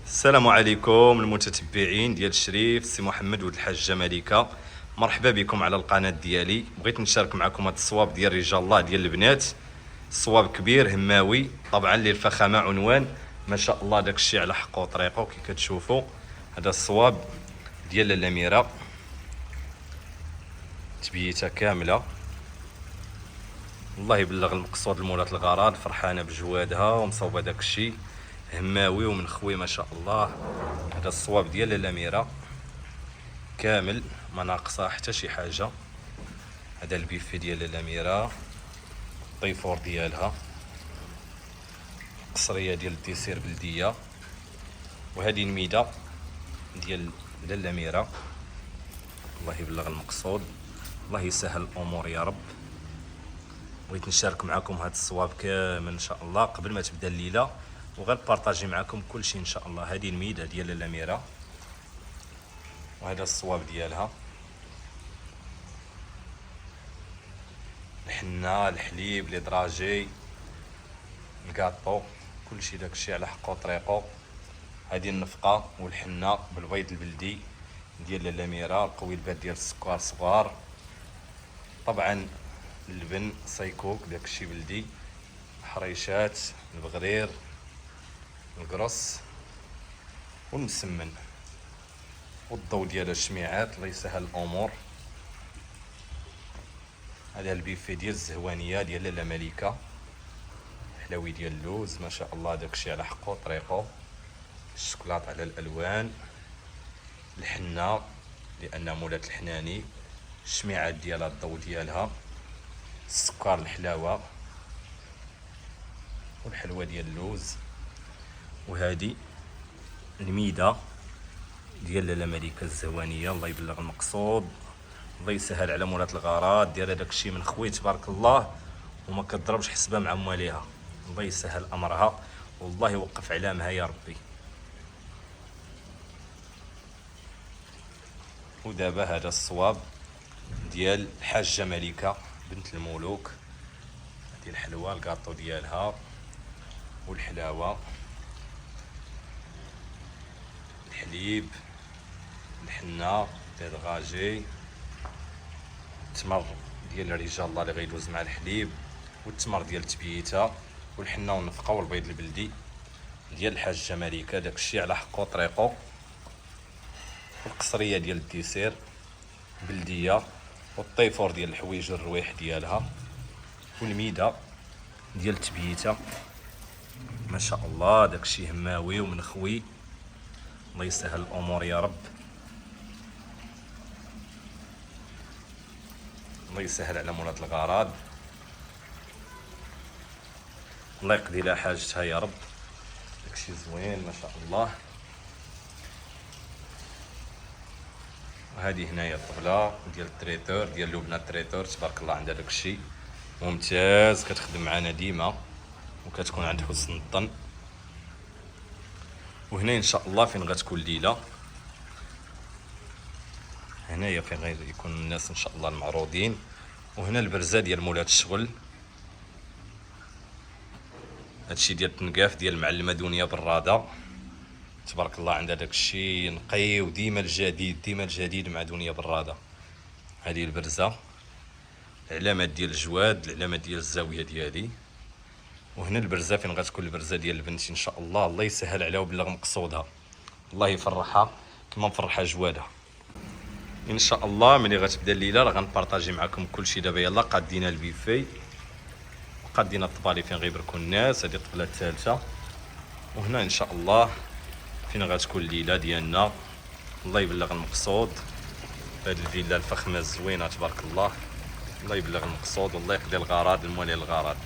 السلام عليكم المتتبعين ديال الشريف سي محمد ولد الحاجه ملكه. مرحبا بكم على القناه ديالي. بغيت نشارك معكم هذا الصواب ديال رجال الله ديال البنات. الصواب كبير هماوي طبعا للفخامه عنوان ما شاء الله، داك الشيء على حقه وطريقه. كي كتشوفوا هذا الصواب ديال الاميره، تبييته كامله. الله يبلغ المقصود المولات الغرض، فرحانه بجوادها ومصوبه داك الشيء هماوي ومن خوي ما شاء الله. هذا الصواب ديال الاميره كامل ما ناقصه حتى شي حاجه. هذا البيفي ديال الاميره، الطيفور ديالها، قصريه ديال الديسير بلديه، وهذه الميده ديال الاميره. الله يبلغ المقصود، الله يسهل الامور يا رب. بغيت نشارك معكم هذا الصواب كامل ان شاء الله قبل ما تبدا الليله، وغنبارطاجي معكم كل شيء ان شاء الله. هذه الميده ديال الاميره، وهذا الصواب ديالها، الحنه، الحليب، لي دراجي، الكاطو، كل شيء داك الشيء على حقه وطريقه. هذه النفقه والحنه بالبيض البلدي ديال الاميره، القويلبات ديال السكر صغار، طبعا اللبن سايكوك داك الشيء بلدي، حريشات، البغرير، القرص والمسمن، والضوء ديال الشميعات. الله يسهل الامور. هذا البيفي ديال الزهوانيه ديال لاله ملكه، حلاوي ديال اللوز ما شاء الله، داك الشيء على حقه وطريقه. الشكلاط على الالوان، الحنه لانها مولات الحناني، الشميعات ديالها الضوء ديالها، السكر، الحلاوه والحلوه ديال اللوز. وهذه الميده ديال لاله ملكه الزهوانيه. الله يبلغ المقصود، الله يسهل على مولات الغراض. دايره داك الشيء من خوي تبارك الله، وما كضربش حسبه مع مواليها. الله يسهل امرها والله يوقف علامها يا ربي. ودابا هذا الصواب ديال الحاجه ملكه بنت الملوك. هذه الحلوه، الكاطو ديالها والحلاوه، الحليب، الحنه، لي دغاجي، التمر ديال رجال الله اللي غيدوز مع الحليب، والتمر ديال التبييته، والحنه والنفقه والبيض البلدي ديال الحاجه ملكه. داك الشيء على حقه وطريقه. والقصريه ديال الديسير بلديه، والطيفور ديال الحويج الرويح ديالها، والميده ديال التبييته ما شاء الله. داك الشيء هماوي ومن خوي. الله يسهل الامور يا رب. الله يسهل على مولات الغراض، الله يقضي لها حاجتها يا رب. داكشي زوين ما شاء الله. وهذه هنايا الطبله ديال التريتور ديال لبنى التريتور، تبارك الله عندها داكشي ممتاز، كتخدم معنا ديما وكتكون عند حسن الظن. وهنا ان شاء الله فين غتكون الليله، هنايا فين غيكون الناس ان شاء الله المعروضين. وهنا البرزه ديال مولات الشغل، هادشي ديال التنقاف ديال المعلمه دنيا براده، تبارك الله عندها داكشي نقي وديما الجديد، ديما الجديد مع دنيا براده. هذه البرزه، العلامات ديال الجواد، العلامات ديال الزاويه ديالي. وهنا البرزه فين غتكون البرزه ديال البنت ان شاء الله. الله يسهل عليها وبلغ مقصودها، الله يفرحها كما مفرحها جوادها ان شاء الله. ملي غتبدا الليله راه غنبارطاجي معكم كلشي. دابا يلا قادينا البيفي وقادينا الطبالي فين غيبركوا الناس. هذه الطبله الثالثه. وهنا ان شاء الله فين غتكون الليله ديالنا. الله يبلغ المقصود. هذه الفيلا الفخمه الزوينه تبارك الله. الله يبلغ المقصود والله يقضي الغراض الموالي الغراض.